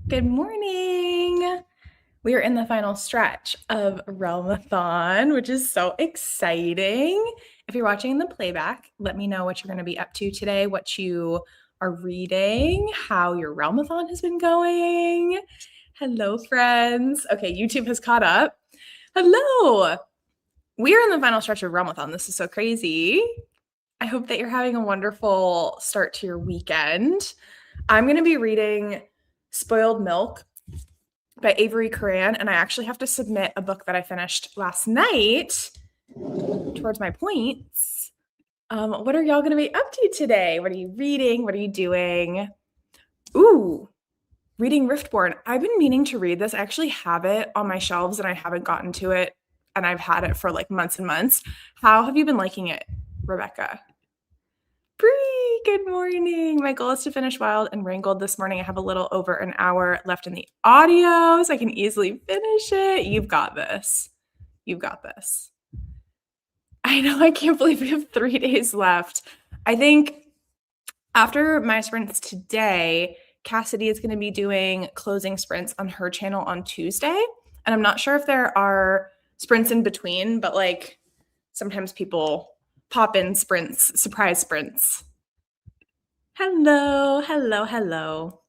Good morning. We are in the final stretch of Realmathon, which is so exciting. If you're watching the playback, let me know what you're going to be up to today, what you are reading, how your Realmathon has been going. Hello, friends. Okay, YouTube has caught up. Hello. We are in the final stretch of Realmathon. This is so crazy. I hope that you're having a wonderful start to your weekend. I'm going to be reading Spoiled Milk by Avery Coran, and I actually have to submit a book that I finished last night towards my points. What are y'all going to be up to today? What are you reading? What are you doing? Ooh, reading Riftborn. I've been meaning to read this. I actually have it on my shelves, and I haven't gotten to it, and I've had it for like months and months. How have you been liking it, Rebecca? Bree, good morning. My goal is to finish Wild and Wrangled this morning. I have a little over an hour left in the audio, so I can easily finish it. You've got this. You've got this. I know, I can't believe we have 3 days left. I think after my sprints today, Cassidy is going to be doing closing sprints on her channel on Tuesday. And I'm not sure if there are sprints in between, but like sometimes people pop in sprints, surprise sprints. Hello, hello, hello.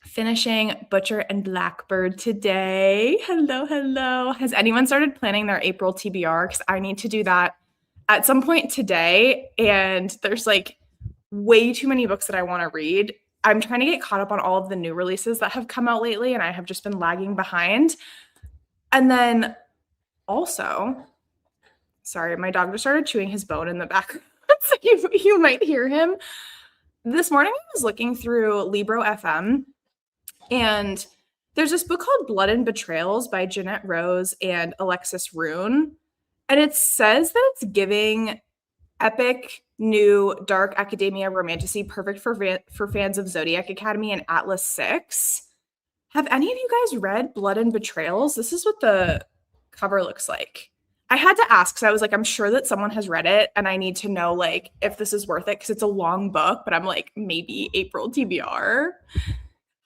Finishing Butcher and Blackbird today. Hello, hello. Has anyone started planning their April TBR? Because I need to do that at some point today. And there's like way too many books that I want to read. I'm trying to get caught up on all of the new releases that have come out lately, and I have just been lagging behind. And then also, sorry, my dog just started chewing his bone in the background, so you might hear him. This morning I was looking through Libro FM, and there's this book called Blood and Betrayals by Jeanette Rose and Alexis Rune. And it says that it's giving epic, new, dark academia romantasy, perfect for fans of Zodiac Academy and Atlas 6. Have any of you guys read Blood and Betrayals? This is what the cover looks like. I had to ask because I was like, I'm sure that someone has read it and I need to know like if this is worth it because it's a long book, but I'm like, maybe April TBR.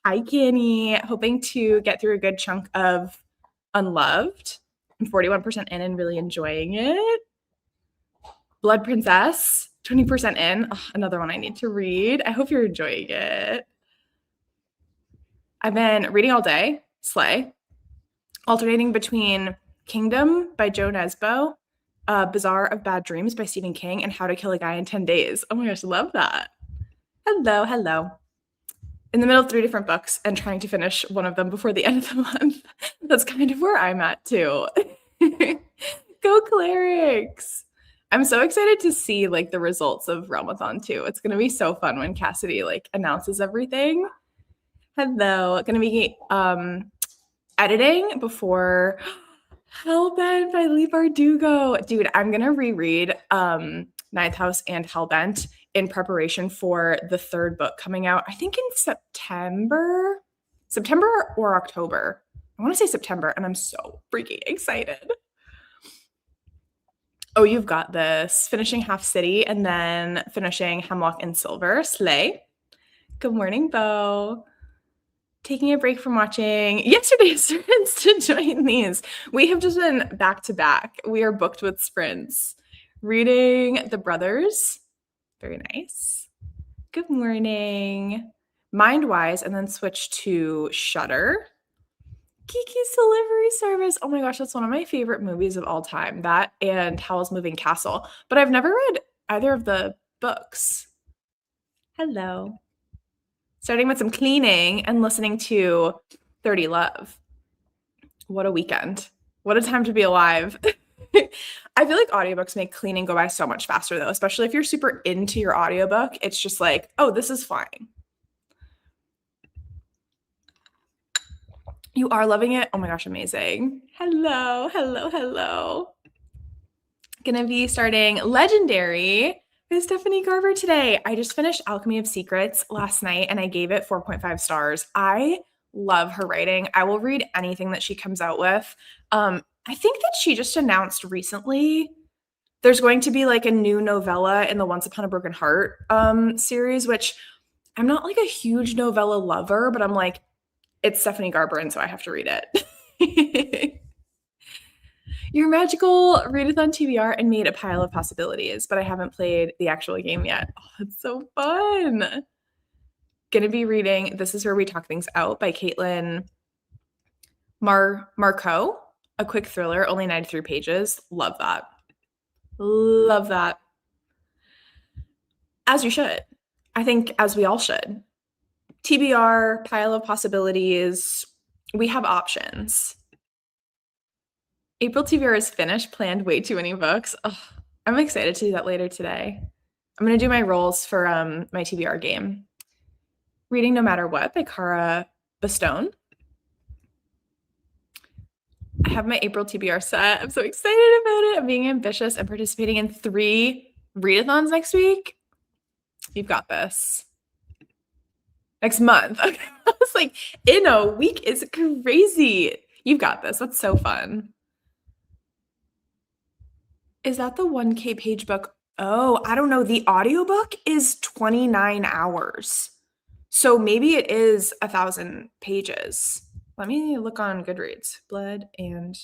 Hi, Kenny. Hoping to get through a good chunk of Unloved. I'm 41% in and really enjoying it. Blood Princess, 20% in. Oh, another one I need to read. I hope you're enjoying it. I've been reading all day, Slay, alternating between Kingdom by Joe Nesbo, Bazaar of Bad Dreams by Stephen King, and How to Kill a Guy in 10 Days. Oh my gosh, love that. Hello, hello. In the middle of 3 different books and trying to finish one of them before the end of the month. That's kind of where I'm at too. Go Clerics! I'm so excited to see like the results of Realmathon too. It's going to be so fun when Cassidy like announces everything. Hello, going to be editing before Hellbent by Lee Bardugo. Dude, I'm going to reread Ninth House and Hellbent in preparation for the 3rd book coming out, I think in September or October. I want to say September, and I'm so freaking excited. Oh, you've got this. Finishing Half City and then finishing Hemlock and Silver. Slay. Good morning, Bo. Taking a break from watching yesterday's sprints to join these. We have just been back to back. We are booked with sprints. Reading The Brothers. Very nice. Good morning. Mindwise, and then switch to Shudder. Kiki's Delivery Service. Oh my gosh, that's one of my favorite movies of all time. That and Howl's Moving Castle. But I've never read either of the books. Hello. Starting with some cleaning and listening to 30 Love. What a weekend. What a time to be alive. I feel like audiobooks make cleaning go by so much faster though, especially if you're super into your audiobook. It's just like, oh, this is fine. You are loving it? Oh my gosh, amazing. Hello, hello, hello. Gonna be starting Legendary with Stephanie Garber today. I just finished Alchemy of Secrets last night and I gave it 4.5 stars. I love her writing. I will read anything that she comes out with. I think that she just announced recently there's going to be like a new novella in the Once Upon a Broken Heart series, which I'm not like a huge novella lover, but I'm like, It's Stephanie Garber, and so I have to read it. Your magical readathon TBR and made a pile of possibilities, but I haven't played the actual game yet. Oh, it's so fun. Gonna be reading This Is Where We Talk Things Out by Caitlin Marco, a quick thriller, only 93 pages. Love that. Love that. As you should. I think as we all should. TBR, pile of possibilities. We have options. April TBR is finished, planned way too many books. Oh, I'm excited to do that later today. I'm going to do my rolls for my TBR game. Reading No Matter What by Cara Bastone. I have my April TBR set. I'm so excited about it. I'm being ambitious and participating in 3 readathons next week. You've got this. Next month. Okay. I was like, in a week is crazy. You've got this. That's so fun. Is that the 1K page book? Oh, I don't know. The audiobook is 29 hours. So maybe it is 1,000 pages. Let me look on Goodreads. Blood and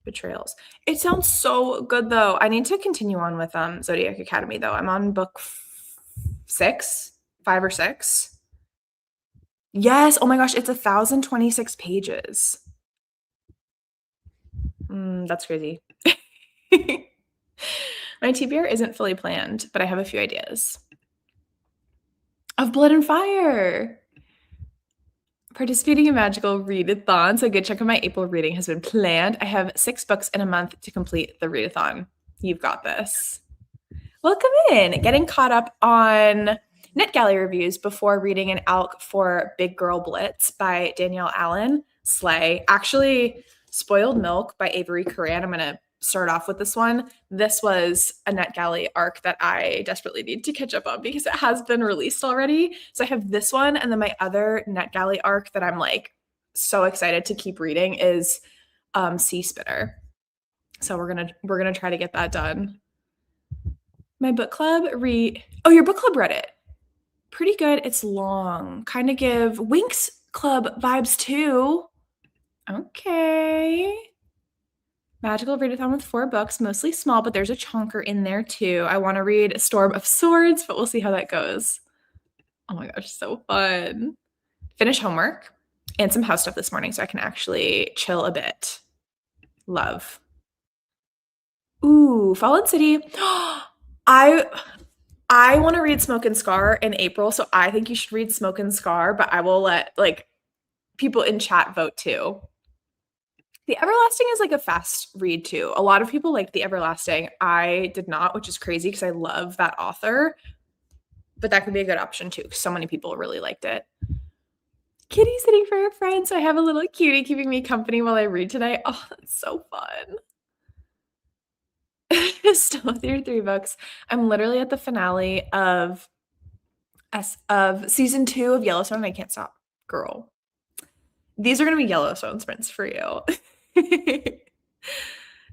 Betrayals. It sounds so good, though. I need to continue on with Zodiac Academy, though. I'm on book 5 or 6. Yes. Oh my gosh. It's 1,026 pages. That's crazy. My TBR isn't fully planned, but I have a few ideas. Of Blood and Fire. Participating in magical readathon. So a good chunk of my April reading has been planned. I have 6 books in a month to complete the readathon. You've got this. Welcome in. Getting caught up on NetGalley reviews before reading an ALC for Big Girl Blitz by Danielle Allen. Slay. Actually, Spoiled Milk by Avery Coran. I'm going to start off with this one. This was a NetGalley arc that I desperately need to catch up on because it has been released already. So I have this one, and then my other NetGalley arc that I'm like so excited to keep reading is Sea Spinner. So we're gonna try to get that done. My book club Oh, your book club read it. Pretty good. It's long. Kind of give Winx Club vibes too. Okay. Magical readathon with 4 books, mostly small, but there's a chonker in there too. I want to read Storm of Swords, but we'll see how that goes. Oh my gosh, so fun. Finish homework and some house stuff this morning so I can actually chill a bit. Love. Ooh, Fallen City. I want to read Smoke and Scar in April, so I think you should read Smoke and Scar, but I will let like people in chat vote too. The Everlasting is like a fast read too. A lot of people like The Everlasting. I did not, which is crazy because I love that author. But that could be a good option too because so many people really liked it. Kitty sitting for a friend. So I have a little cutie keeping me company while I read today. Oh, that's so fun. Still with your 3 books. I'm literally at the finale of season 2 of Yellowstone. I can't stop, girl. These are going to be Yellowstone sprints for you.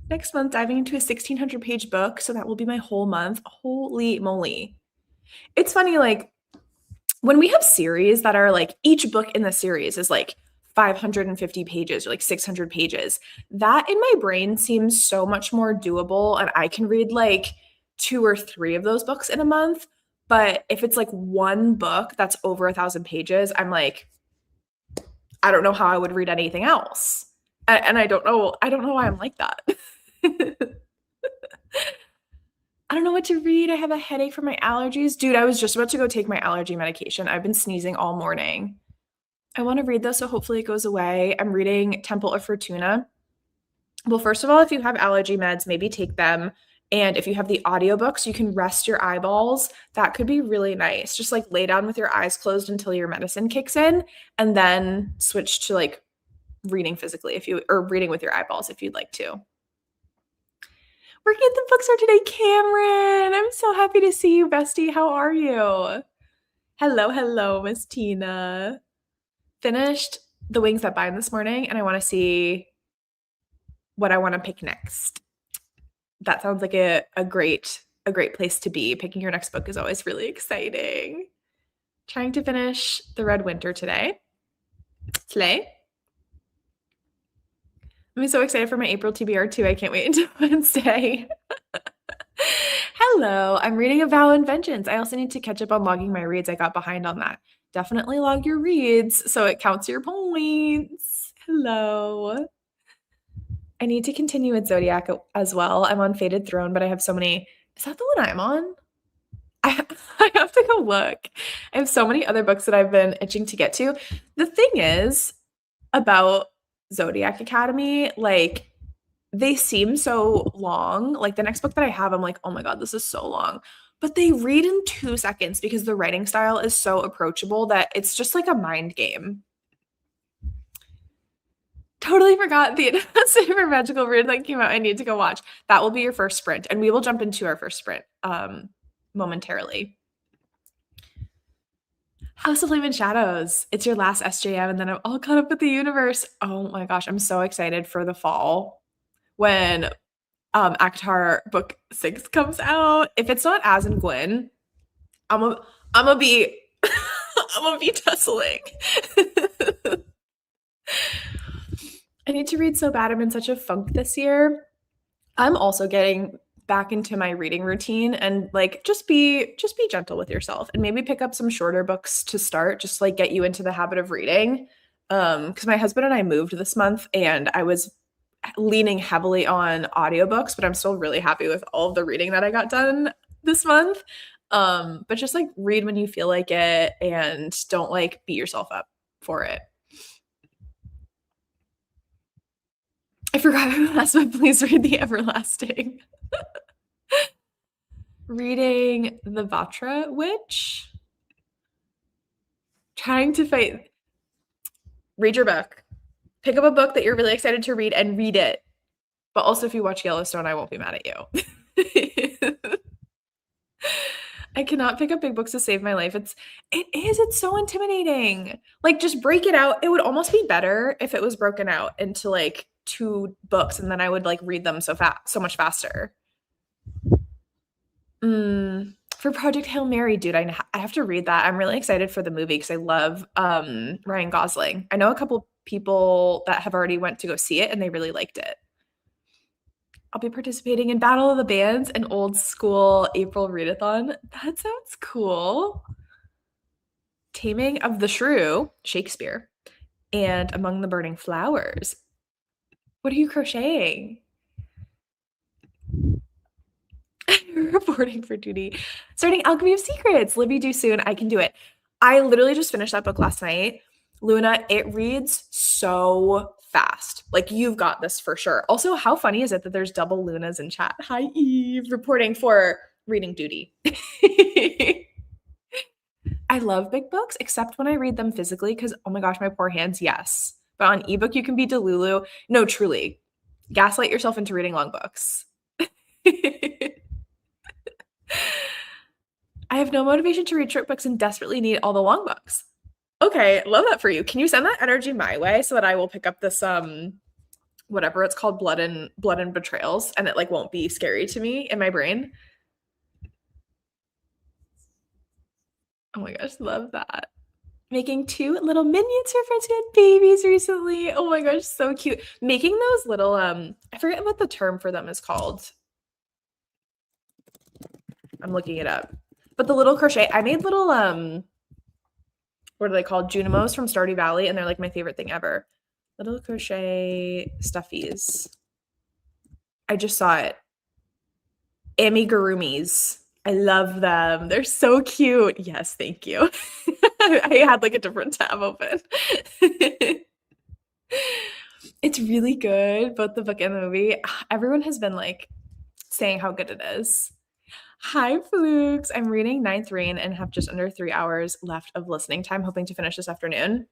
Next month, diving into a 1,600 page book. So that will be my whole month. Holy moly. It's funny, like when we have series that are like each book in the series is like 550 pages or like 600 pages, that in my brain seems so much more doable. And I can read like 2 or 3 of those books in a month. But if it's like one book that's over 1,000 pages, I'm like, I don't know how I would read anything else. And I don't know why I'm like that. I don't know what to read. I have a headache from my allergies. Dude, I was just about to go take my allergy medication. I've been sneezing all morning. I want to read this, so hopefully it goes away. I'm reading Temple of Fortuna. Well, first of all, if you have allergy meds, maybe take them. And if you have the audiobooks, you can rest your eyeballs. That could be really nice. Just like lay down with your eyes closed until your medicine kicks in and then switch to like reading physically or reading with your eyeballs if you'd like to. Working at the bookstore today, Cameron. I'm so happy to see you, bestie. How are you? Hello, Miss Tina. Finished The Wings That Bind this morning, and I want to see what I want to pick next. That sounds like a great place to be. Picking your next book is always really exciting. Trying to finish The Red Winter today. Slay. I'm so excited for my April TBR too. I can't wait until Wednesday. Hello, I'm reading A Vow and Vengeance. I also need to catch up on logging my reads. I got behind on that. Definitely log your reads so it counts your points. Hello. I need to continue with Zodiac as well. I'm on Fated Throne, but I have so many. Is that the one I'm on? I have to go look. I have so many other books that I've been itching to get to. The thing is about Zodiac Academy, like they seem so long. Like the next book that I have, I'm like, oh my God, this is so long. But they read in 2 seconds because the writing style is so approachable that it's just like a mind game. Totally forgot the Super Magical Read that came out. I need to go watch. That will be your first sprint, and we will jump into our first sprint momentarily. House of Flame and Shadows. It's your last SJM, and then I'm all caught up with the universe. Oh my gosh, I'm so excited for the fall when ACOTAR book 6 comes out. If it's not As and Gwyn, I'm gonna be I'm gonna be tussling. I need to read so bad. I'm in such a funk this year. I'm also getting back into my reading routine, and like just be gentle with yourself and maybe pick up some shorter books to start, just like get you into the habit of reading. Because my husband and I moved this month and I was leaning heavily on audiobooks, but I'm still really happy with all of the reading that I got done this month. But just like read when you feel like it and don't like beat yourself up for it. I forgot who asked, but please read The Everlasting. Reading The Vatra Witch. Trying to fight. Read your book. Pick up a book that you're really excited to read and read it. But also, if you watch Yellowstone, I won't be mad at you. I cannot pick up big books to save my life. It's so intimidating. Like, just break it out. It would almost be better if it was broken out into like 2 books, and then I would like read them so much faster. For Project Hail Mary, dude, I have to read that. I'm really excited for the movie because I love Ryan Gosling. I know a couple people that have already went to go see it and they really liked it. I'll be participating in Battle of the Bands, an old school April readathon. That sounds cool. Taming of the Shrew, Shakespeare, and Among the Burning Flowers. What are you crocheting? Reporting for duty. Starting Alchemy of Secrets. Libby, do soon. I can do it. I literally just finished that book last night. Luna, it reads so fast. Like, you've got this for sure. Also, how funny is it that there's double Lunas in chat? Hi, Eve, reporting for reading duty. I love big books, except when I read them physically because, oh my gosh, my poor hands, yes. But on ebook, you can be Delulu. No, truly. Gaslight yourself into reading long books. I have no motivation to read short books and desperately need all the long books. Okay, love that for you. Can you send that energy my way so that I will pick up this whatever it's called, Blood and Betrayals, and it like won't be scary to me in my brain? Oh my gosh, love that. Making 2 little minions for friends who had babies recently. Oh my gosh, so cute. Making those little I forget what the term for them is called. I'm looking it up. But the little crochet, I made little what are they called? Junimos from Stardew Valley, and they're like my favorite thing ever. Little crochet stuffies. I just saw it. Amigurumis. I love them. They're so cute. Yes, thank you. I had like a different tab open. It's really good, both the book and the movie. Everyone has been like saying how good it is. Hi, Flukes. I'm reading Ninth Reign and have just under 3 hours left of listening time, hoping to finish this afternoon.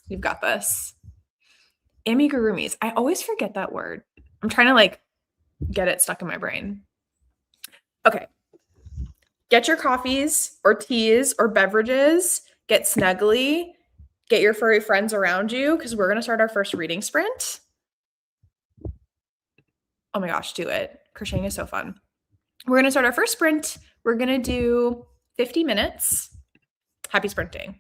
You've got this. Amigurumis. I always forget that word. I'm trying to like get it stuck in my brain. Okay. Get your coffees or teas or beverages. Get snuggly. Get your furry friends around you because we're going to start our first reading sprint. Oh my gosh, do it. Crocheting is so fun. We're going to start our first sprint. We're going to do 50 minutes. Happy sprinting.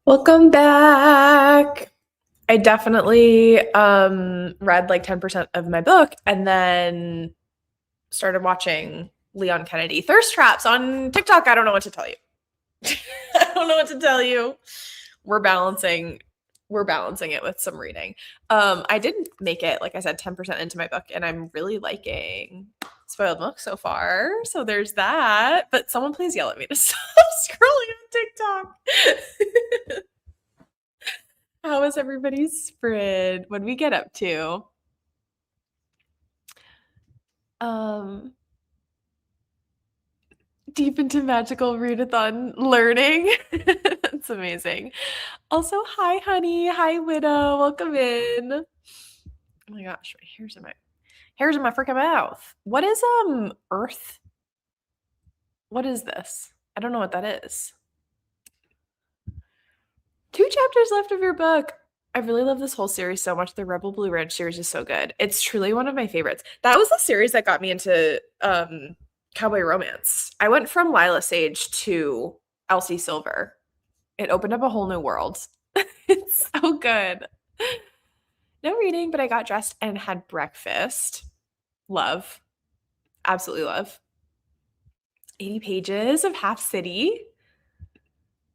Welcome back. I definitely read like 10% of my book and then started watching Leon Kennedy thirst traps on TikTok. I don't know what to tell you. I don't know what to tell you. We're balancing it with some reading. I did make it, like I said, 10% into my book, and I'm really liking Spoiled Milk so far. So there's that. But someone please yell at me to stop scrolling on TikTok. How was everybody's sprint? What did we get up to? Deep into magical readathon learning. That's amazing. Also, hi, honey. Hi, widow. Welcome in. Oh my gosh, my hairs in my freaking mouth. What is Earth? What is this? I don't know what that is. 2 chapters left of your book. I really love this whole series so much. The Rebel Blue Ranch series is so good. It's truly one of my favorites. That was the series that got me into cowboy romance. I went from Lila Sage to Elsie Silver. It opened up a whole new world. It's so good. No reading, but I got dressed and had breakfast. Love. Absolutely love. 80 pages of Half City.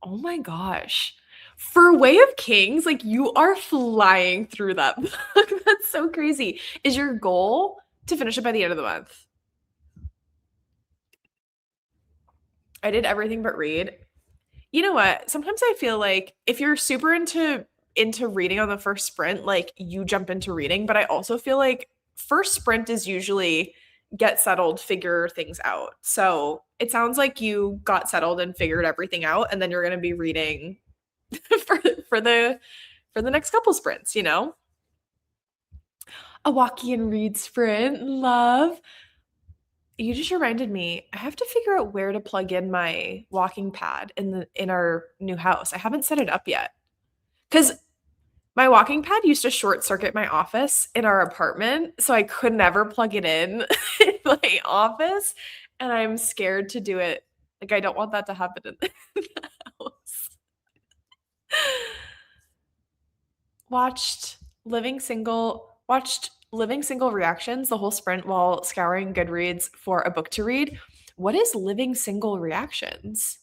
Oh my gosh. For Way of Kings, like you are flying through that book. That's so crazy. Is your goal to finish it by the end of the month? I did everything but read. You know what? Sometimes I feel like if you're super into reading on the first sprint, like you jump into reading, but I also feel like first sprint is usually get settled, figure things out. So, it sounds like you got settled and figured everything out and then you're going to be reading for for the for the next couple sprints, you know? A walkie and read sprint, love. You just reminded me, I have to figure out where to plug in my walking pad in our new house. I haven't set it up yet. Cuz my walking pad used to short circuit my office in our apartment, so I could never plug it in my office, and I'm scared to do it. Like I don't want that to happen in the house. Watched Living Single reactions the whole sprint while scouring Goodreads for a book to read. What is Living Single reactions?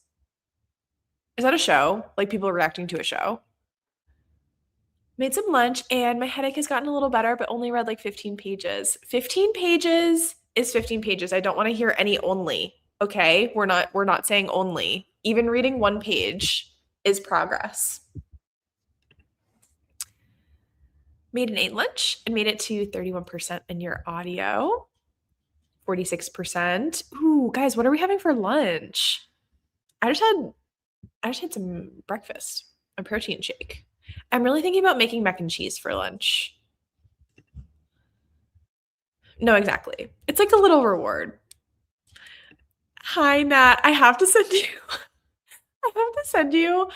Is that a show? Like people reacting to a show? Made some lunch and my headache has gotten a little better, but only read like 15 pages. 15 pages is 15 pages. I don't want to hear any only. Okay? We're not saying only. Even reading one page is progress. Made an 8 lunch and made it to 31% in your audio. 46%. Ooh, guys, what are we having for lunch? I just had some breakfast, a protein shake. I'm really thinking about making mac and cheese for lunch. No, exactly. It's like a little reward. Hi, Nat. I have to send you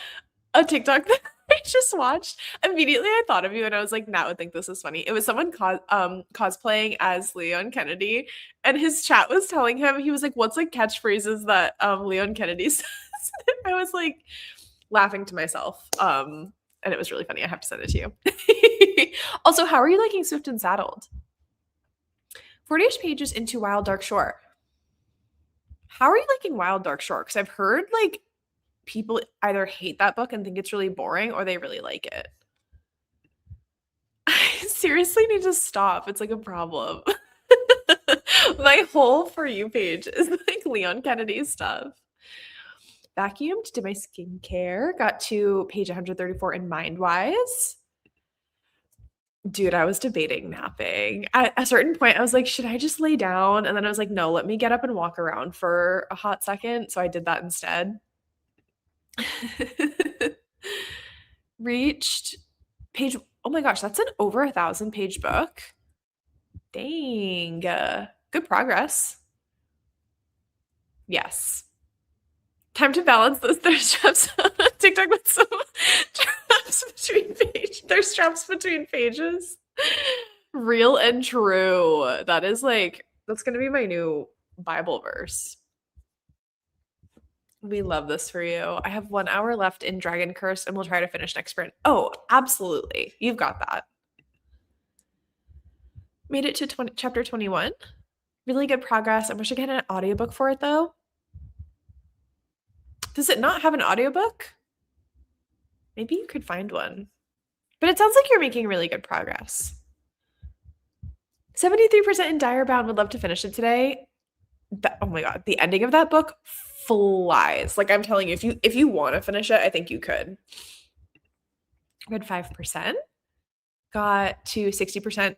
a TikTok that I just watched. Immediately, I thought of you, and I was like, Nat would think this is funny. It was someone cosplaying as Leon Kennedy, and his chat was telling him, he was like, "What's like catchphrases that Leon Kennedy says?" I was like laughing to myself, and it was really funny. I have to send it to you. Also, how are you liking Swift and Saddled? 40-ish pages into Wild Dark Shore. How are you liking Wild Dark Shore? Because I've heard like people either hate that book and think it's really boring or they really like it. I seriously need to stop. It's like a problem. My whole For You page is like Leon Kennedy stuff. Vacuumed, did my skincare, got to page 134 in Mindwise. Dude, I was debating napping. At a certain point, I was like, should I just lay down? And then I was like, no, let me get up and walk around for a hot second. So I did that instead. Reached page, oh my gosh, that's an over 1,000-page book. Dang. Good progress. Yes. Time to balance those thirst traps on TikTok with some traps between pages. There's traps between pages. Real and true. That is like, that's going to be my new Bible verse. We love this for you. I have 1 hour left in Dragon Curse and we'll try to finish next sprint. Oh, absolutely. You've got that. Made it to chapter 21. Really good progress. I wish I could get an audiobook for it though. Does it not have an audiobook? Maybe you could find one. But it sounds like you're making really good progress. 73% in Dire Bound. Would love to finish it today. Oh my god, the ending of that book flies. Like I'm telling you, if you want to finish it, I think you could. Read 5%. Got to 60%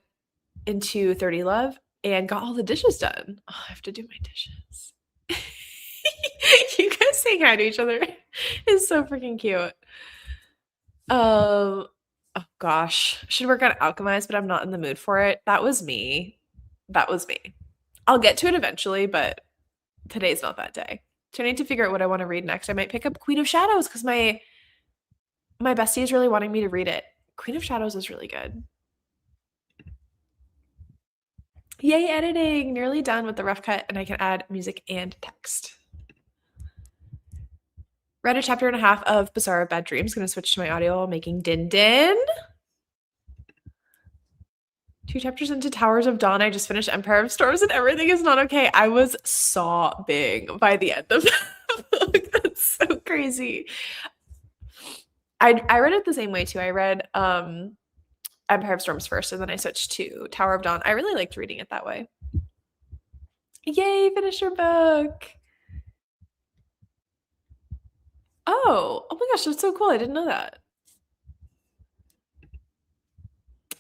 into 30 Love and got all the dishes done. Oh, I have to do my dishes. You guys saying hi to each other is so freaking cute. Oh gosh, should work on Alchemize, but I'm not in the mood for it. That was me. I'll get to it eventually, but today's not that day. So I need to figure out what I want to read next. I might pick up Queen of Shadows because my bestie is really wanting me to read it. Queen of Shadows is really good. Yay, editing! Nearly done with the rough cut, and I can add music and text. Read a chapter and a half of Bizarre Bad Dreams. Gonna switch to my audio while making Din Din. 2 chapters into Towers of Dawn. I just finished Empire of Storms and everything is not okay. I was sobbing by the end of the book. That's so crazy. I read it the same way too. I read Empire of Storms first and then I switched to Tower of Dawn. I really liked reading it that way. Yay, finish your book. Oh my gosh, that's so cool. I didn't know that.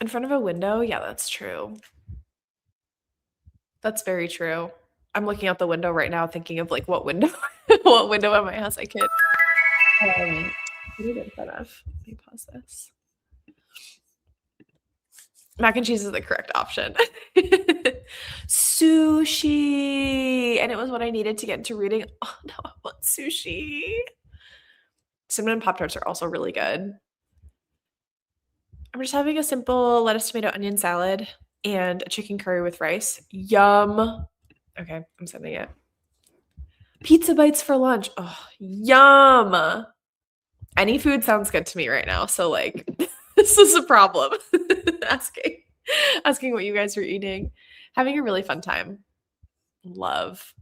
In front of a window? Yeah, that's true. That's very true. I'm looking out the window right now thinking of like what window what window in my house I could in front of. Let me pause this. Mac and cheese is the correct option. Sushi! And it was what I needed to get into reading. Oh no, I want sushi. Cinnamon Pop-Tarts are also really good. I'm just having a simple lettuce, tomato, onion salad and a chicken curry with rice. Yum. Okay, I'm sending it. Pizza bites for lunch. Oh, yum. Any food sounds good to me right now. So like this is a problem. asking what you guys are eating. Having a really fun time. Love.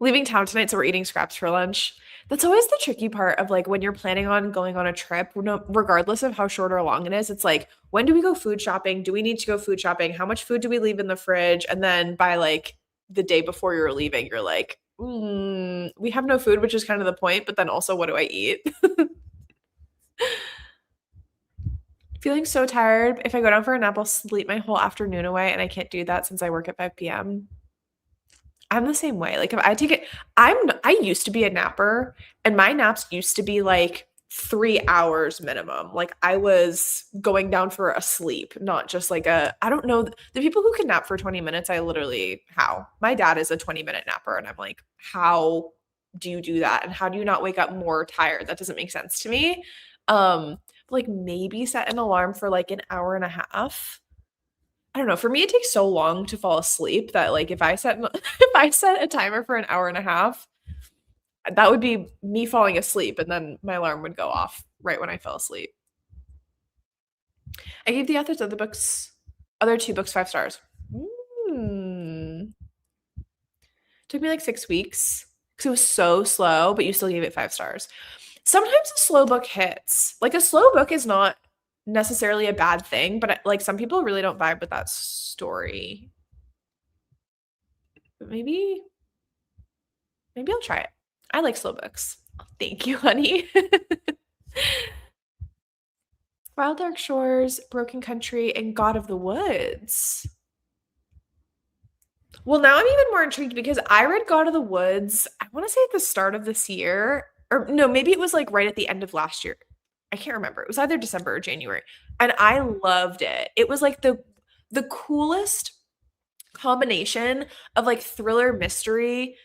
Leaving town tonight, so we're eating scraps for lunch. That's always the tricky part of like when you're planning on going on a trip, regardless of how short or long it is. It's like, when do we go food shopping? Do we need to go food shopping? How much food do we leave in the fridge? And then by like the day before you're leaving, you're like, we have no food, which is kind of the point. But then also, what do I eat? Feeling so tired. If I go down for a nap, I'll sleep my whole afternoon away. And I can't do that since I work at 5 p.m. I'm the same way. Like if I take it, I used to be a napper and my naps used to be like 3 hours minimum. Like I was going down for a sleep, not just like I don't know. The people who can nap for 20 minutes, how? My dad is a 20-minute napper and I'm like, how do you do that? And how do you not wake up more tired? That doesn't make sense to me. Like maybe set an alarm for like an hour and a half. I don't know. For me, it takes so long to fall asleep that like if I set a timer for an hour and a half, that would be me falling asleep and then my alarm would go off right when I fell asleep. I gave the authors of the other 2 books 5 stars. Took me like 6 weeks because it was so slow, but you still gave it 5 stars. Sometimes a slow book hits. Like a slow book is not necessarily a bad thing, but like some people really don't vibe with that story. But maybe I'll try it. I like slow books. Thank you, honey. Wild Dark Shores, Broken Country, and God of the Woods. Well, now I'm even more intrigued because I read God of the Woods, I want to say at the start of this year, or no, maybe it was like right at the end of last year. I can't remember. It was either December or January. And I loved it. It was like the coolest combination of like thriller mystery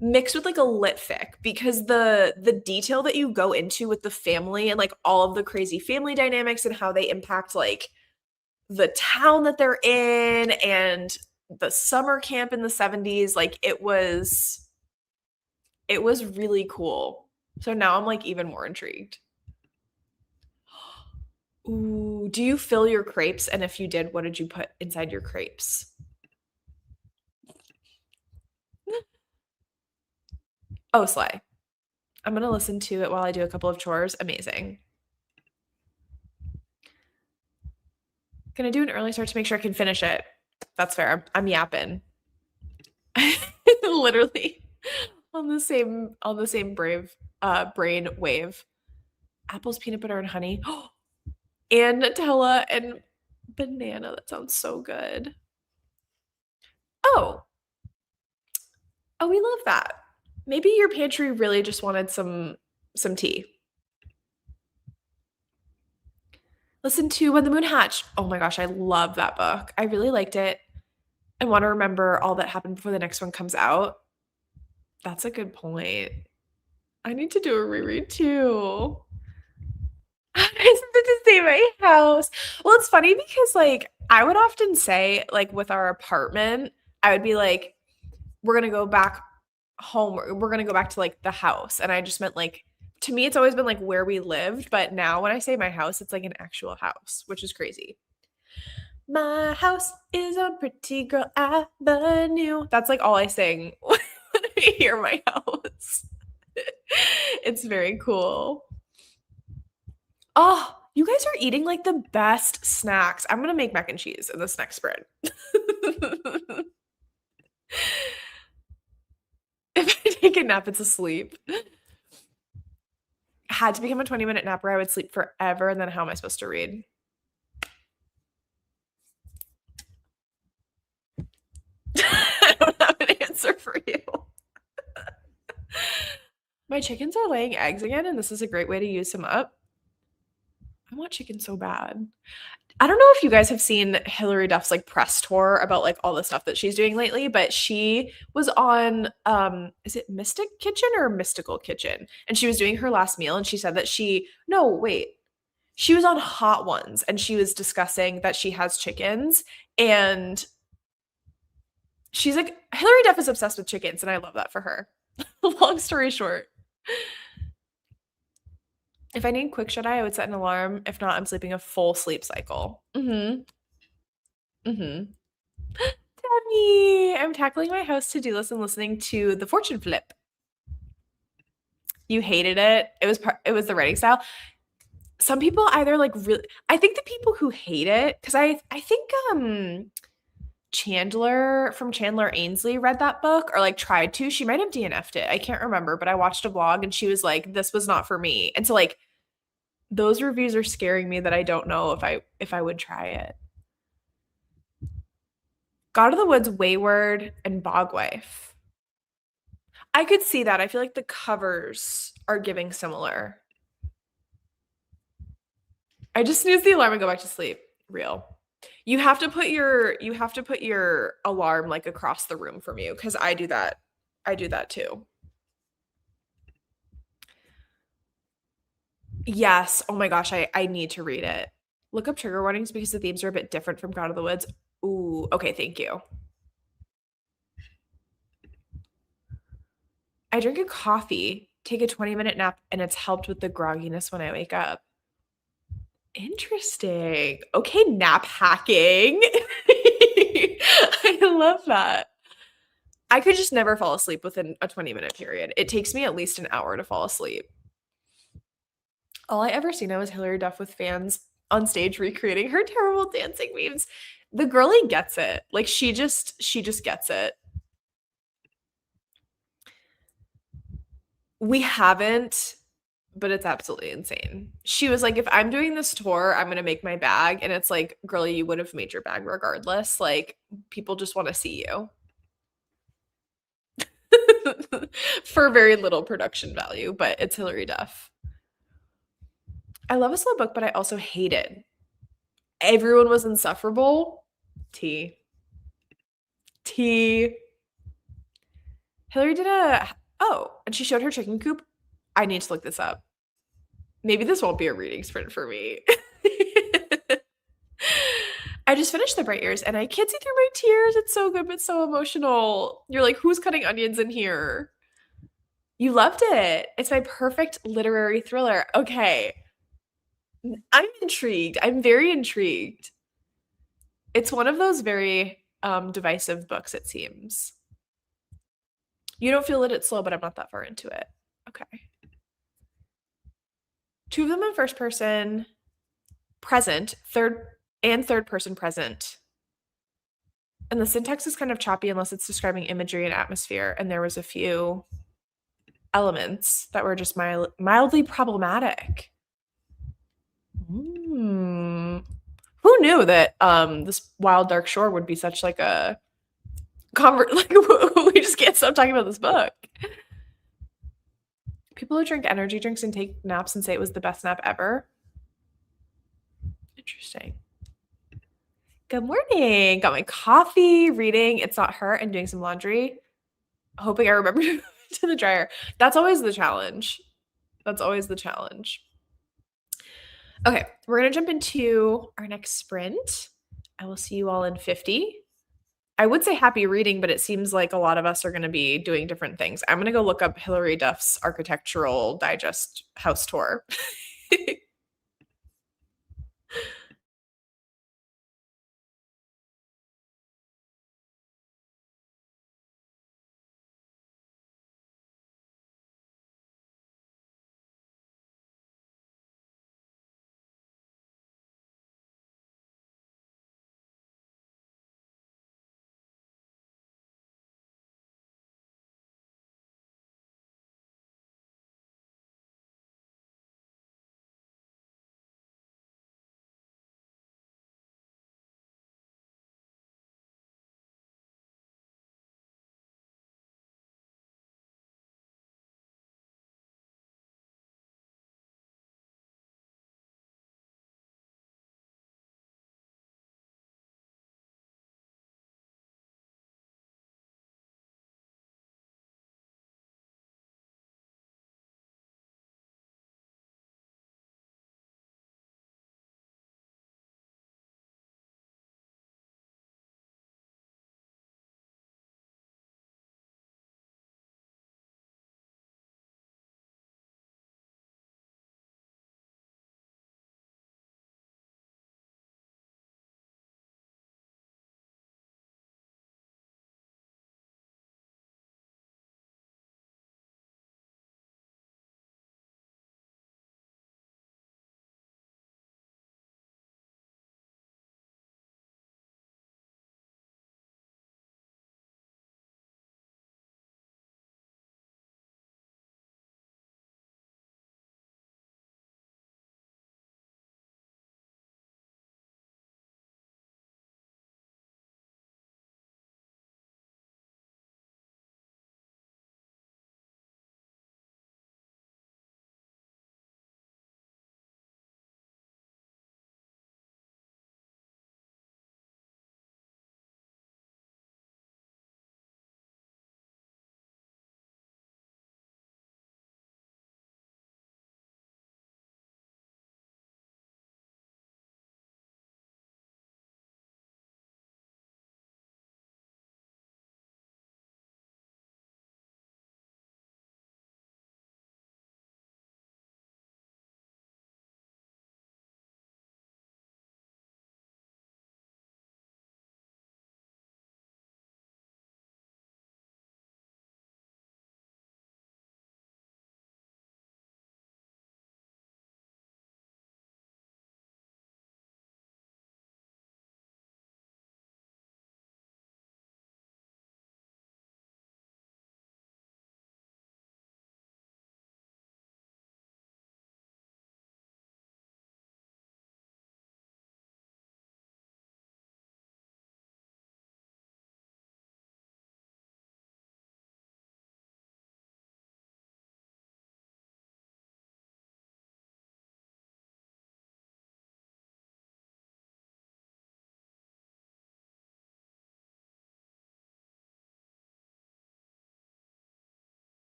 mixed with like a lit fic because the detail that you go into with the family and like all of the crazy family dynamics and how they impact like the town that they're in and the summer camp in the 70s. Like it was really cool. So now I'm like even more intrigued. Ooh, do you fill your crepes? And if you did, what did you put inside your crepes? Oh, slay. I'm gonna listen to it while I do a couple of chores. Amazing. Gonna do an early start to make sure I can finish it. That's fair. I'm yapping. Literally on the same brain wave. Apples, peanut butter, and honey. And Nutella and banana. That sounds so good. Oh, oh, we love that. Maybe your pantry really just wanted some tea. Listen to When the Moon Hatched. Oh my gosh, I love that book. I really liked it. I want to remember all that happened before the next one comes out. That's a good point. I need to do a reread too. I wanted to stay at my house. Well, it's funny because like I would often say like with our apartment, I would be like, we're gonna go back home. We're gonna go back to like the house. And I just meant like to me, it's always been like where we lived. But now when I say my house, it's like an actual house, which is crazy. My house is on Pretty Girl Avenue. That's like all I sing when I hear my house. It's very cool. Oh, you guys are eating like the best snacks. I'm gonna make mac and cheese in this next sprint. If I take a nap, it's a sleep. Had to become a 20-minute napper, I would sleep forever. And then how am I supposed to read? I don't have an answer for you. My chickens are laying eggs again, and this is a great way to use them up. I want chicken so bad. I don't know if you guys have seen Hilary Duff's like press tour about like all the stuff that she's doing lately, but she was on is it Mystic Kitchen or Mystical Kitchen? And she was doing her last meal and she said that she was on Hot Ones and she was discussing that she has chickens and she's like Hilary Duff is obsessed with chickens and I love that for her. Long story short. If I need quick shut-eye, I would set an alarm. If not, I'm sleeping a full sleep cycle. Demi, I'm tackling my house to-do list and listening to The Fortune Flip. You hated it. It was the writing style. Some people either like really I think the people who hate it, because I think Chandler from Chandler Ainsley read that book or like tried to. She might have DNF'd it. I can't remember, but I watched a vlog and she was like, this was not for me. And so like those reviews are scaring me that I don't know if I would try it. God of the Woods, Wayward, and Bogwife. I could see that. I feel like the covers are giving similar. I just snooze the alarm and go back to sleep. Real. You have to put your alarm like across the room from you because I do that. I do that too. Yes. Oh my gosh, I need to read it. Look up trigger warnings because the themes are a bit different from God of the Woods. Ooh, okay, thank you. I drink a coffee, take a 20-minute nap, and it's helped with the grogginess when I wake up. Interesting. Okay, nap hacking. I love that. I could just never fall asleep within a 20-minute period. It takes me at least an hour to fall asleep. All I ever seen was Hilary Duff with fans on stage recreating her terrible dancing memes. The girlie gets it. Like she just gets it. We haven't, but it's absolutely insane. She was like, if I'm doing this tour, I'm going to make my bag. And it's like, girlie, you would have made your bag regardless. Like, people just want to see you. For very little production value, but it's Hilary Duff. I love a slow book, but I also hate it. Everyone was insufferable. T. Hilary did and she showed her chicken coop. I need to look this up. Maybe this won't be a reading sprint for me. I just finished The Bright Years and I can't see through my tears. It's so good, but so emotional. You're like, who's cutting onions in here? You loved it. It's my perfect literary thriller. Okay. I'm intrigued. I'm very intrigued. It's one of those very divisive books, it seems. You don't feel that it's slow, but I'm not that far into it. Okay. Two of them in first person, present, third person present. And the syntax is kind of choppy unless it's describing imagery and atmosphere. And there was a few elements that were just mildly problematic. Who knew that this Wild Dark Shore would be such like a like we just can't stop talking about this book. People who drink energy drinks and take naps and say it was the best nap ever. Interesting. Good morning. Got my coffee, reading It's Not Her, and doing some laundry. Hoping I remember to the dryer. That's always the challenge. That's always the challenge. Okay, we're going to jump into our next sprint. I will see you all in 50. I would say happy reading, but it seems like a lot of us are going to be doing different things. I'm going to go look up Hilary Duff's Architectural Digest house tour.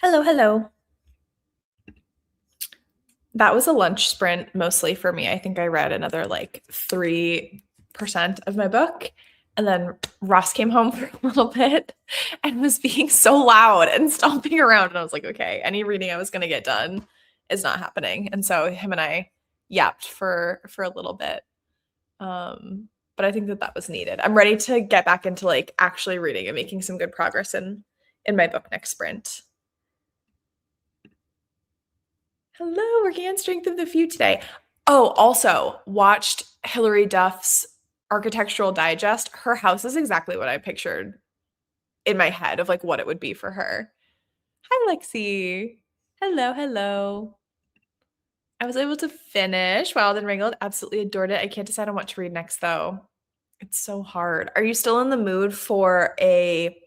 Hello, hello. That was a lunch sprint mostly for me. I think I read another like 3% of my book. And then Ross came home for a little bit and was being so loud and stomping around. And I was like, okay, any reading I was going to get done is not happening. And so him and I yapped for a little bit. But I think that was needed. I'm ready to get back into like actually reading and making some good progress in my book next sprint. Hello, working on Strength of the Few today. Oh, also watched Hilary Duff's Architectural Digest. Her house is exactly what I pictured in my head of like what it would be for her. Hi, Lexi. Hello, hello. I was able to finish Wild and Wrangled. Absolutely adored it. I can't decide on what to read next though. It's so hard. Are you still in the mood for a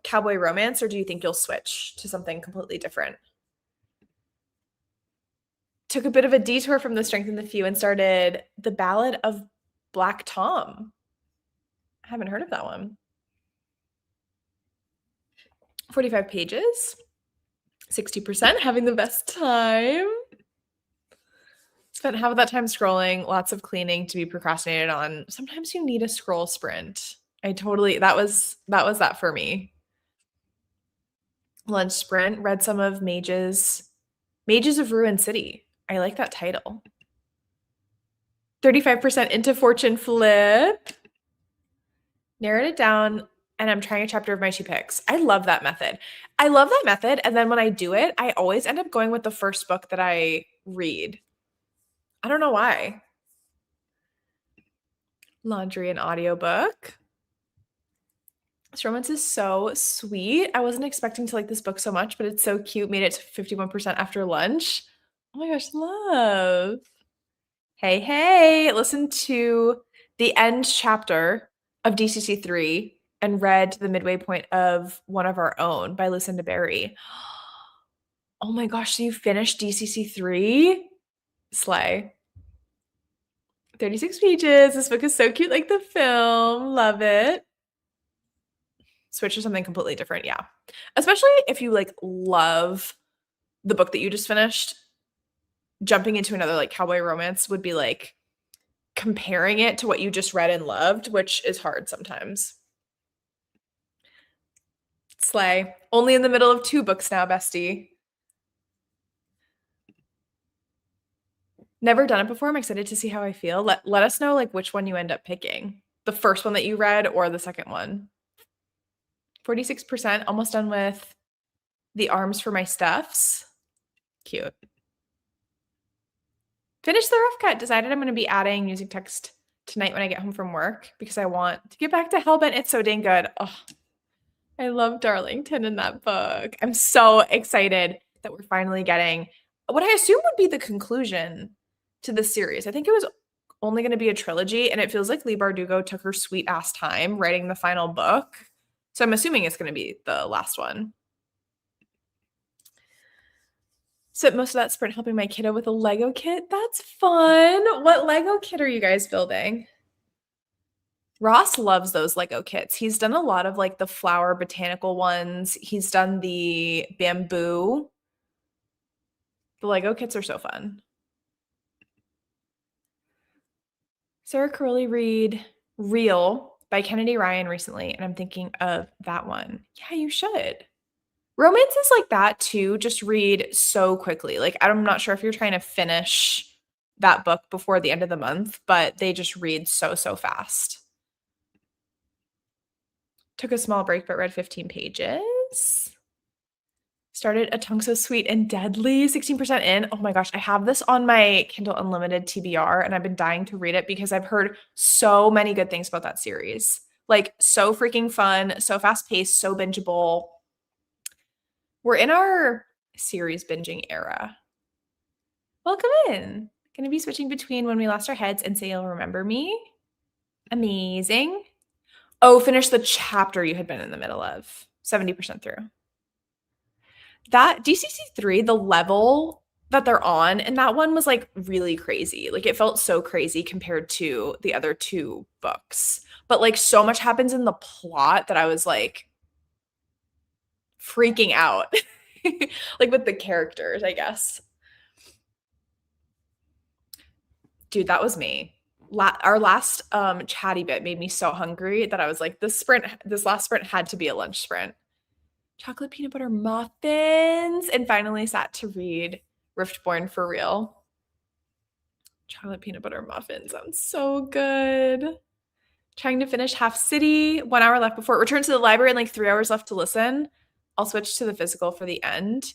cowboy romance, or do you think you'll switch to something completely different? Took a bit of a detour from the Strength in the Few and started The Ballad of Black Tom. I haven't heard of that one. 45 pages, 60%, having the best time. Spent half of that time scrolling, lots of cleaning to be procrastinated on. Sometimes you need a scroll sprint. That was that for me. Lunch sprint, read some of Mages of Ruin City. I like that title. 35% into Fortune Flip. Narrowed it down, and I'm trying a chapter of my 2 picks. I love that method. And then when I do it, I always end up going with the first book that I read. I don't know why. Laundry and audiobook. This romance is so sweet. I wasn't expecting to like this book so much, but it's so cute. Made it to 51% after lunch. Oh my gosh, love. Hey, hey, listen to the end chapter of DCC 3 and read the midway point of One of Our Own by Lucinda Berry. Oh my gosh, so you finished DCC 3? Slay. 36 pages. This book is so cute, like the film. Love it. Switch to something completely different, yeah. Especially if you like love the book that you just finished. Jumping into another like cowboy romance would be like comparing it to what you just read and loved, which is hard sometimes. Slay. Only in the middle of 2 books now, bestie. Never done it before. I'm excited to see how I feel. Let us know like which one you end up picking. The first one that you read or the second one. 46%, almost done with The Arms for My Stuffs. Cute. Finished the rough cut. Decided I'm going to be adding music text tonight when I get home from work because I want to get back to Hellbent. It's so dang good. Oh, I love Darlington in that book. I'm so excited that we're finally getting what I assume would be the conclusion to the series. I think it was only going to be a trilogy, and it feels like Leigh Bardugo took her sweet ass time writing the final book. So I'm assuming it's going to be the last one. Spent most of that sprint helping my kiddo with a Lego kit. That's fun. What Lego kit are you guys building? Ross loves those Lego kits. He's done a lot of like the flower botanical ones. He's done the bamboo. The Lego kits are so fun. Sarah Curley read Real by Kennedy Ryan recently, and I'm thinking of that one. Yeah, you should. Romances like that too just read so quickly. Like I'm not sure if you're trying to finish that book before the end of the month, but they just read so fast. Took a small break but read 15 pages. Started A Tongue So Sweet and Deadly, 16% in. Oh my gosh, I have this on my Kindle Unlimited TBR and I've been dying to read it because I've heard so many good things about that series. Like so freaking fun, so fast-paced, so bingeable. We're in our series binging era. Welcome in. Gonna be switching between When We Lost Our Heads and Say You'll Remember Me. Amazing. Oh, finish the chapter you had been in the middle of. 70% through. That DCC 3, the level that they're on, and that one was like really crazy. Like it felt so crazy compared to the other 2 books. But like so much happens in the plot that I was like freaking out. like with the characters, I guess. Dude, that was me. Our last chatty bit made me so hungry that I was like, this last sprint had to be a lunch sprint. Chocolate peanut butter muffins, and finally sat to read Riftborn for real. Chocolate peanut butter muffins sounds so good. Trying to finish Half City, 1 hour left before it returns to the library and like 3 hours left to listen. I'll switch to the physical for the end.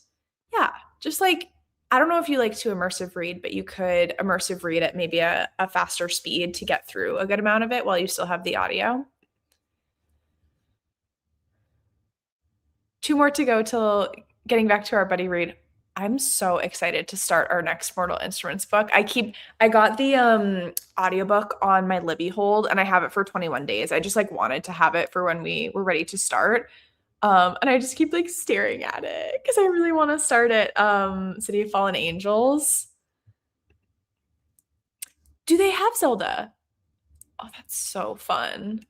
Yeah, just like, I don't know if you like to immersive read, but you could immersive read at maybe a faster speed to get through a good amount of it while you still have the audio. 2 more to go till getting back to our buddy read. I'm so excited to start our next Mortal Instruments book. I got the audiobook on my Libby hold and I have it for 21 days. I just like wanted to have it for when we were ready to start. And I just keep like staring at it because I really want to start it. City of Fallen Angels. Do they have Zelda? Oh, that's so fun.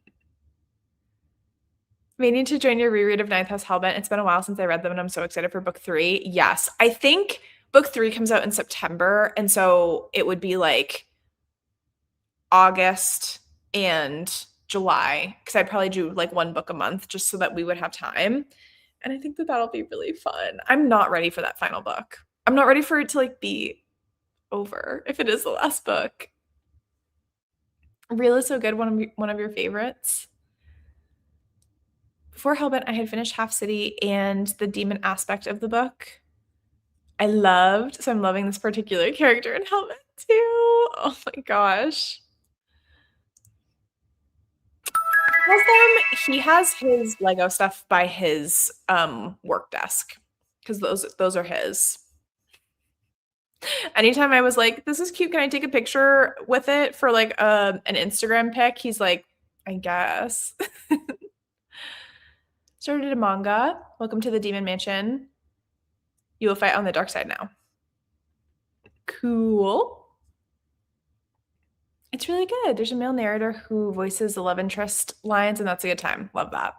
Meaning to join your reread of Ninth House Hellbent. It's been a while since I read them, and I'm so excited for book 3. Yes, I think book 3 comes out in September, and so it would be like August and July, because I'd probably do like 1 book a month just so that we would have time. And I think that that'll be really fun. I'm not ready for that final book. I'm not ready for it to like be over if it is the last book. Real is so good. One of your favorites. Before Hellbent, I had finished Half City and the demon aspect of the book. I'm loving this particular character in Hellbent too. Oh my gosh. He has his Lego stuff by his work desk because those are his. Anytime I was like, this is cute, can I take a picture with it for like an Instagram pic? He's like, I guess. Started a manga. Welcome to the Demon Mansion. You will fight on the dark side now. Cool. It's really good. There's a male narrator who voices the love interest lines, and that's a good time. Love that.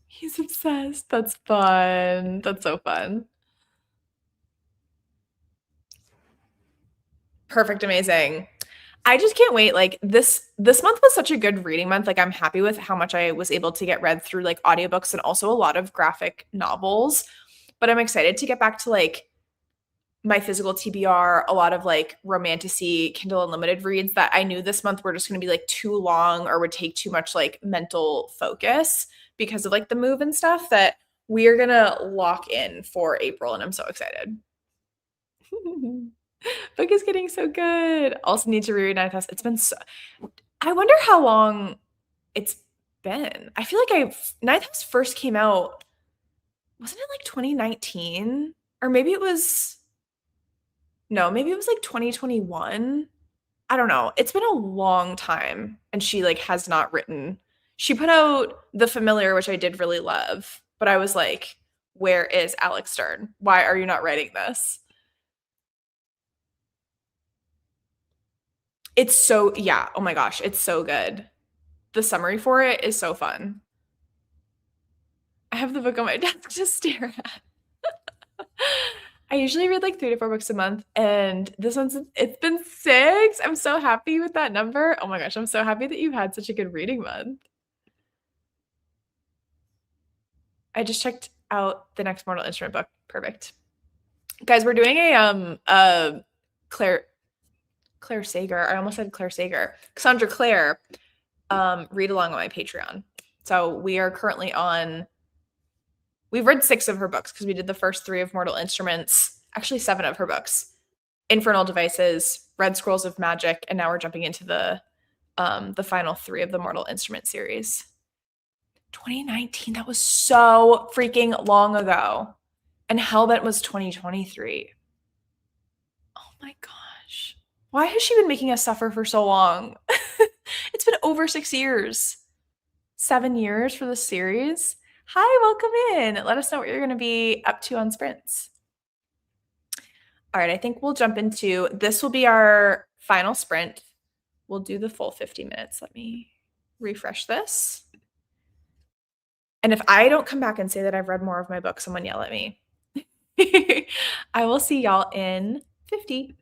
He's obsessed. That's fun. That's so fun. Perfect. Amazing. I just can't wait. Like this month was such a good reading month. Like I'm happy with how much I was able to get read through like audiobooks and also a lot of graphic novels. But I'm excited to get back to like my physical TBR, a lot of like romantasy Kindle Unlimited reads that I knew this month were just going to be like too long or would take too much like mental focus because of like the move and stuff that we are going to lock in for April. And I'm so excited. Book is getting so good. Also need to reread Ninth House. It's been so, I wonder how long it's been. I feel like Ninth House first came out, wasn't it like 2019? Or maybe it was, no, maybe it was like 2021. I don't know. It's been a long time and she like has not written. She put out The Familiar, which I did really love, but I was like, where is Alex Stern? Why are you not writing this? It's so, yeah. Oh my gosh, it's so good. The summary for it is so fun. I have the book on my desk to stare at. I usually read like 3 to 4 books a month, and it's been 6. I'm so happy with that number. Oh my gosh, I'm so happy that you've had such a good reading month. I just checked out the next Mortal Instrument book. Perfect. Guys, we're doing a Claire Sager. I almost said Claire Sager. Cassandra Clare read along on my Patreon. So we are currently we've read 6 of her books because we did the first 3 of Mortal Instruments, actually 7 of her books. Infernal Devices, Red Scrolls of Magic, and now we're jumping into the final 3 of the Mortal Instrument series. 2019, that was so freaking long ago. And Hellbent was 2023. Oh my gosh. Why has she been making us suffer for so long? It's been over 6 years. 7 years for the series. Hi, welcome in. Let us know what you're going to be up to on sprints. All right, I think we'll jump into, this will be our final sprint. We'll do the full 50 minutes. Let me refresh this. And if I don't come back and say that I've read more of my book, someone yell at me. I will see y'all in 50.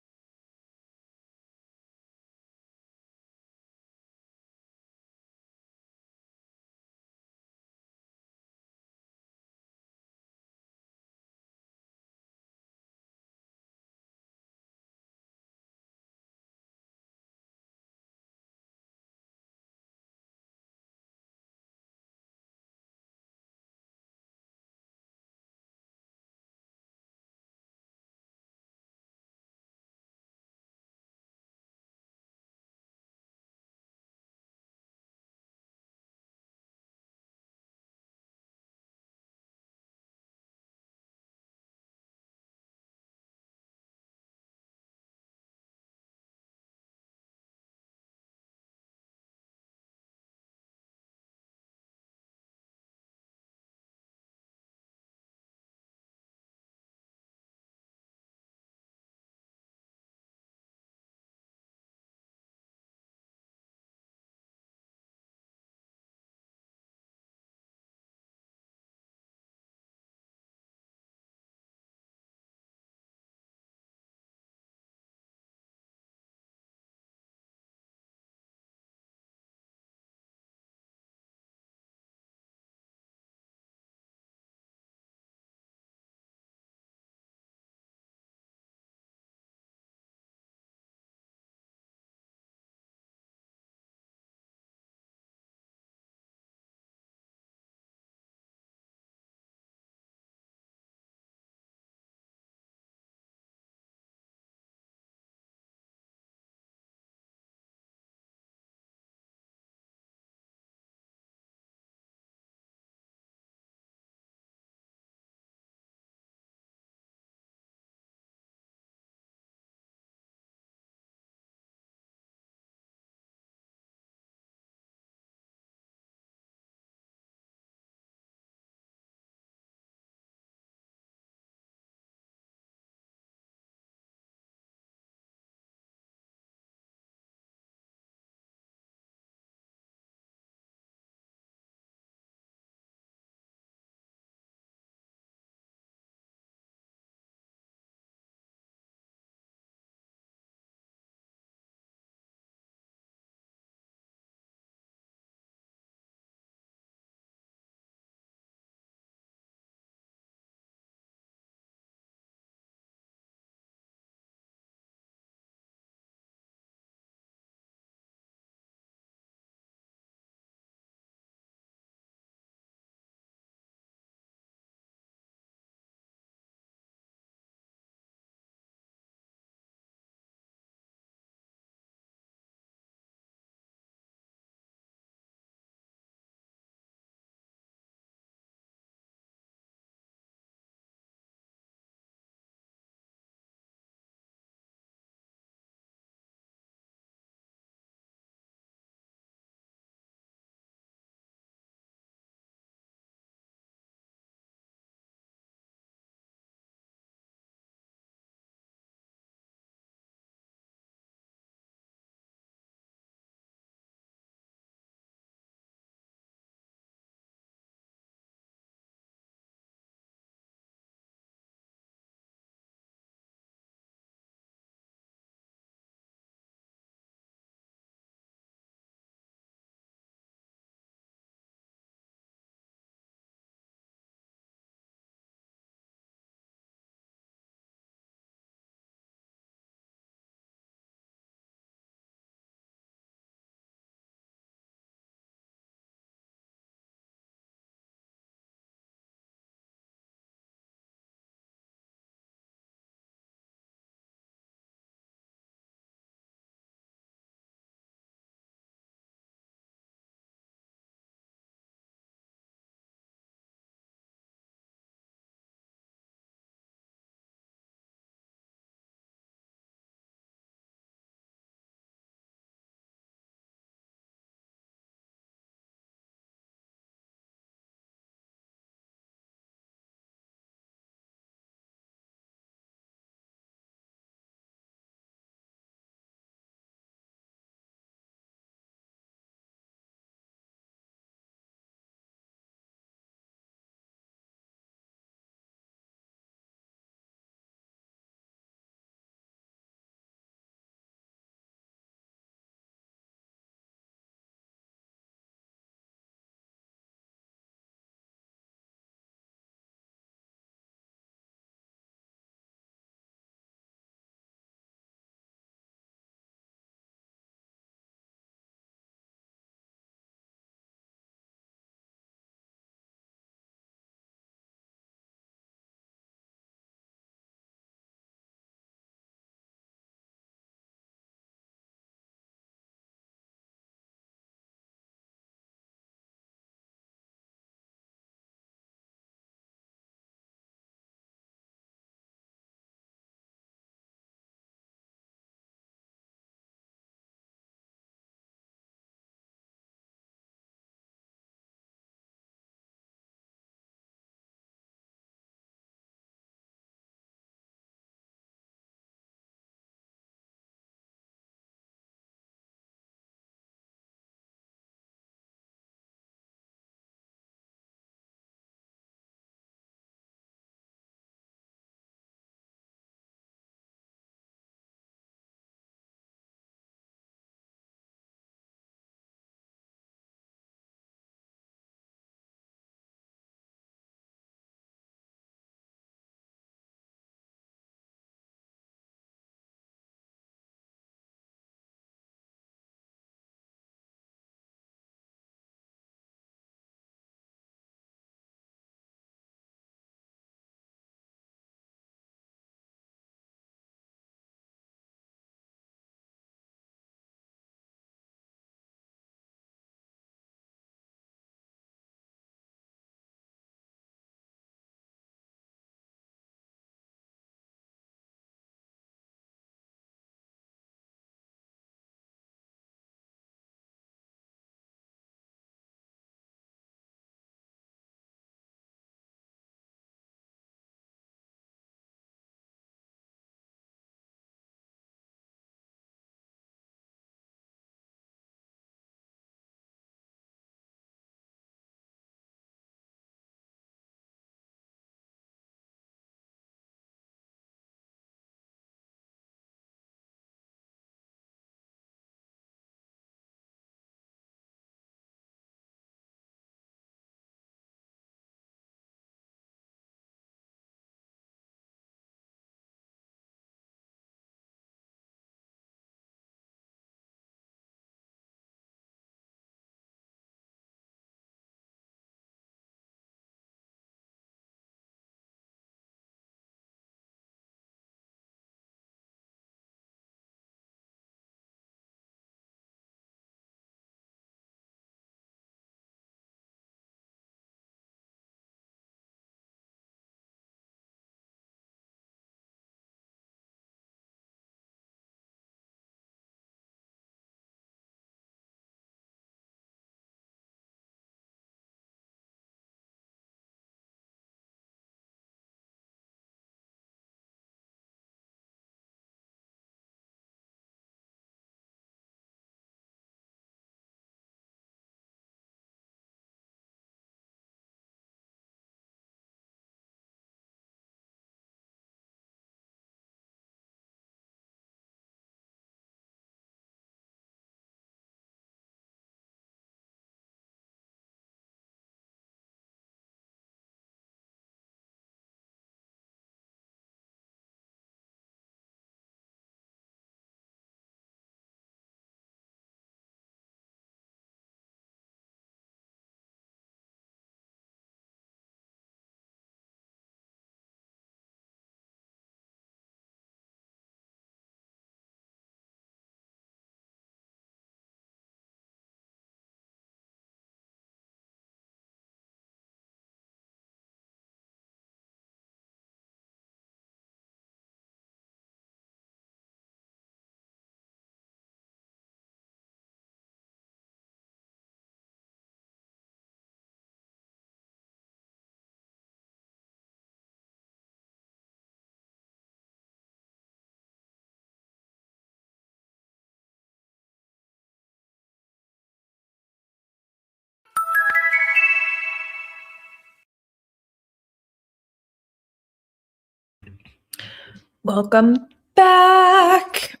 Welcome back.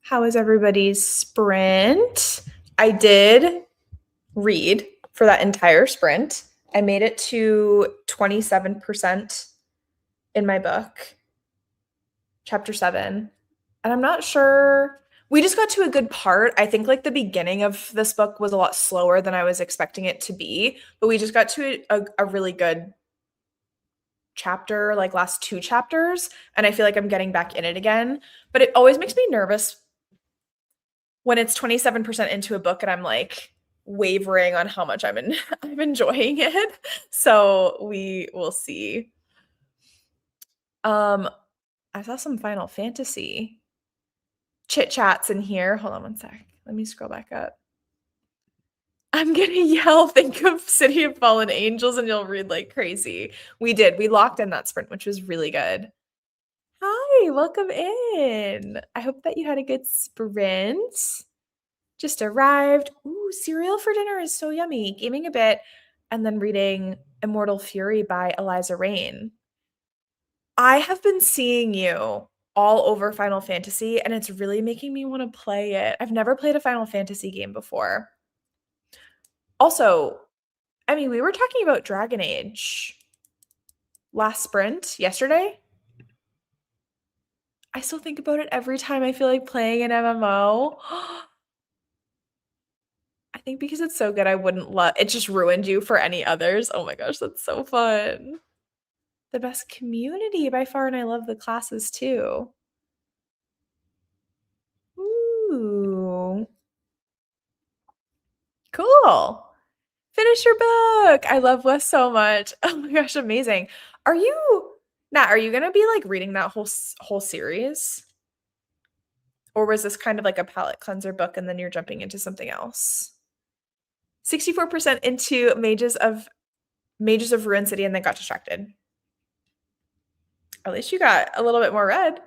How was everybody's sprint? I did read for that entire sprint. I made it to 27% in my book, chapter 7. And I'm not sure. We just got to a good part. I think like the beginning of this book was a lot slower than I was expecting it to be, but we just got to a really good chapter, like last 2 chapters, and I feel like I'm getting back in it again. But it always makes me nervous when it's 27% into a book and I'm like wavering on how much I'm enjoying it. So we will see. I saw some Final Fantasy chit chats in here. Hold on one sec. Let me scroll back up. I'm gonna yell, think of City of Fallen Angels, and you'll read like crazy. We did. We locked in that sprint, which was really good. Hi, welcome in. I hope that you had a good sprint. Just arrived. Ooh, cereal for dinner is so yummy. Gaming a bit, and then reading Immortal Fury by Eliza Rain. I have been seeing you all over Final Fantasy, and it's really making me want to play it. I've never played a Final Fantasy game before. Also, I mean, we were talking about Dragon Age last sprint yesterday. I still think about it every time I feel like playing an MMO. I think because it's so good, I wouldn't let it just ruined you for any others. Oh my gosh, that's so fun. The best community by far, and I love the classes too. Ooh. Cool. Finish your book. I love Wes so much. Oh my gosh, amazing. Are you Nat, are you gonna be like reading that whole series? Or was this kind of like a palate cleanser book and then you're jumping into something else? 64% into Mages of Ruin City and then got distracted. At least you got a little bit more read.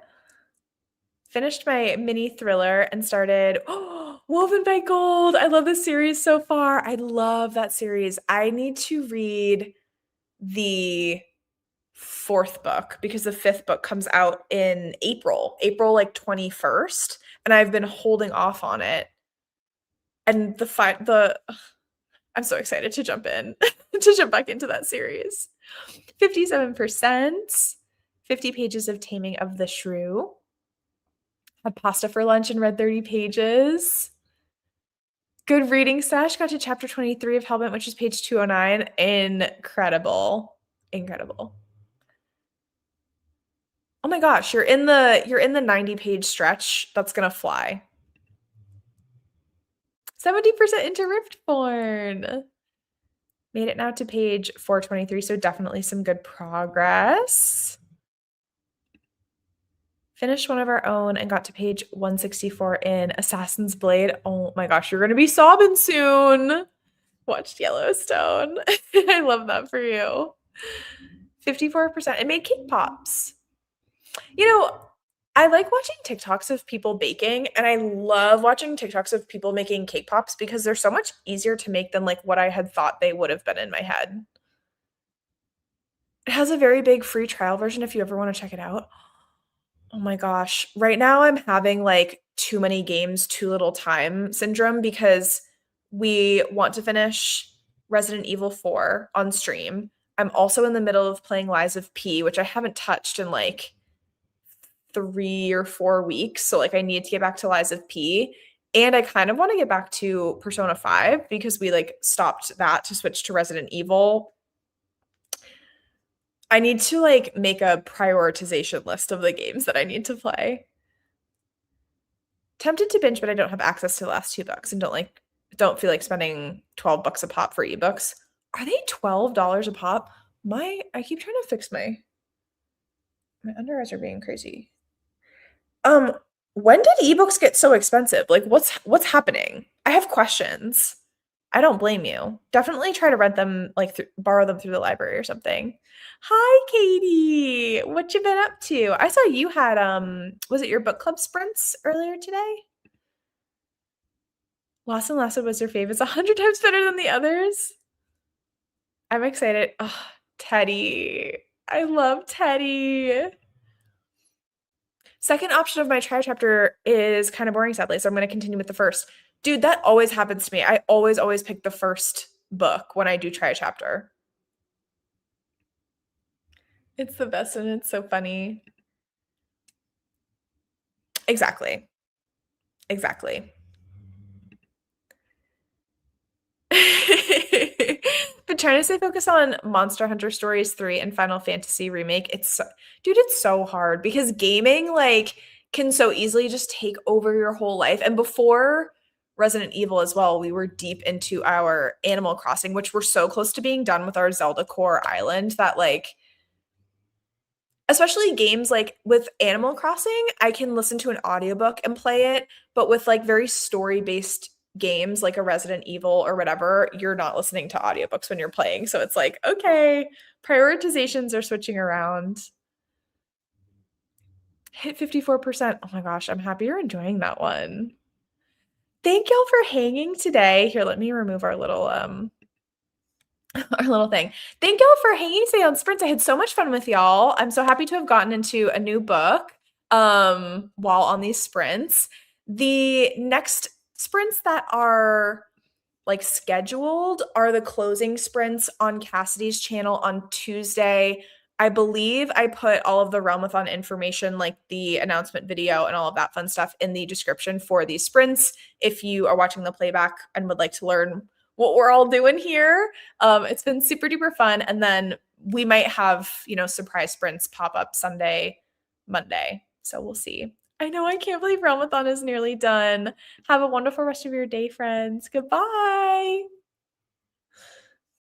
Finished my mini thriller and started Woven by Gold. I love this series so far. I love that series. I need to read the 4th book because the 5th book comes out in April like 21st, and I've been holding off on it. And I'm so excited to jump in to jump back into that series. 57%, 50 pages of Taming of the Shrew. Had pasta for lunch and read 30 pages. Good reading sesh. Got to chapter 23 of Hellbent, which is page 209. Incredible. Incredible. Oh my gosh, you're in the 90-page stretch. That's gonna fly. 70% into Riftborn. Made it now to page 423, so definitely some good progress. Finished one of our own and got to page 164 in Assassin's Blade. Oh my gosh, you're gonna be sobbing soon. Watched Yellowstone. I love that for you. 54%. It made cake pops. You know, I like watching TikToks of people baking, and I love watching TikToks of people making cake pops because they're so much easier to make than like what I had thought they would have been in my head. It has a very big free trial version if you ever want to check it out. Oh my gosh. Right now I'm having like too many games, too little time syndrome because we want to finish Resident Evil 4 on stream. I'm also in the middle of playing Lies of P, which I haven't touched in like 3 or 4 weeks. So like I need to get back to Lies of P. And I kind of want to get back to Persona 5 because we like stopped that to switch to Resident Evil. I need to like make a prioritization list of the games that I need to play. Tempted to binge, but I don't have access to the last 2 books and don't feel like spending $12 a pop for ebooks. Are they $12 a pop? I keep trying to fix my under eyes are being crazy. When did ebooks get so expensive? Like what's happening? I have questions. I don't blame you. Definitely try to rent them, like borrow them through the library or something. Hi, Katie. What you been up to? I saw you had was it your book club sprints earlier today? Lost and Lasted was your fave. It's 100 times better than the others. I'm excited. Oh, Teddy. I love Teddy. Second option of my try chapter is kind of boring, sadly, so I'm going to continue with the first. Dude, that always happens to me. I always pick the first book when I do try a chapter. It's the best and it's so funny. Exactly. Exactly. But trying to stay focused on Monster Hunter Stories 3 and Final Fantasy Remake, dude, it's so hard because gaming like can so easily just take over your whole life. And before Resident Evil as well, we were deep into our Animal Crossing, which we're so close to being done with our Zelda Core Island that like especially games like with Animal Crossing, I can listen to an audiobook and play it, but with like very story-based games like a Resident Evil or whatever, you're not listening to audiobooks when you're playing. So it's like, okay, prioritizations are switching around. Hit 54%. Oh my gosh, I'm happy you're enjoying that one. Thank y'all for hanging today. Here, let me remove our little our little thing. Thank y'all for hanging today on Sprints. I had so much fun with y'all. I'm so happy to have gotten into a new book while on these sprints. The next sprints that are like scheduled are the closing sprints on Cassidy's channel on Tuesday. I believe I put all of the Realmathon information, like the announcement video and all of that fun stuff, in the description for these sprints. If you are watching the playback and would like to learn what we're all doing here, it's been super duper fun. And then we might have, surprise sprints pop up Sunday, Monday. So we'll see. I know, I can't believe Realmathon is nearly done. Have a wonderful rest of your day, friends. Goodbye.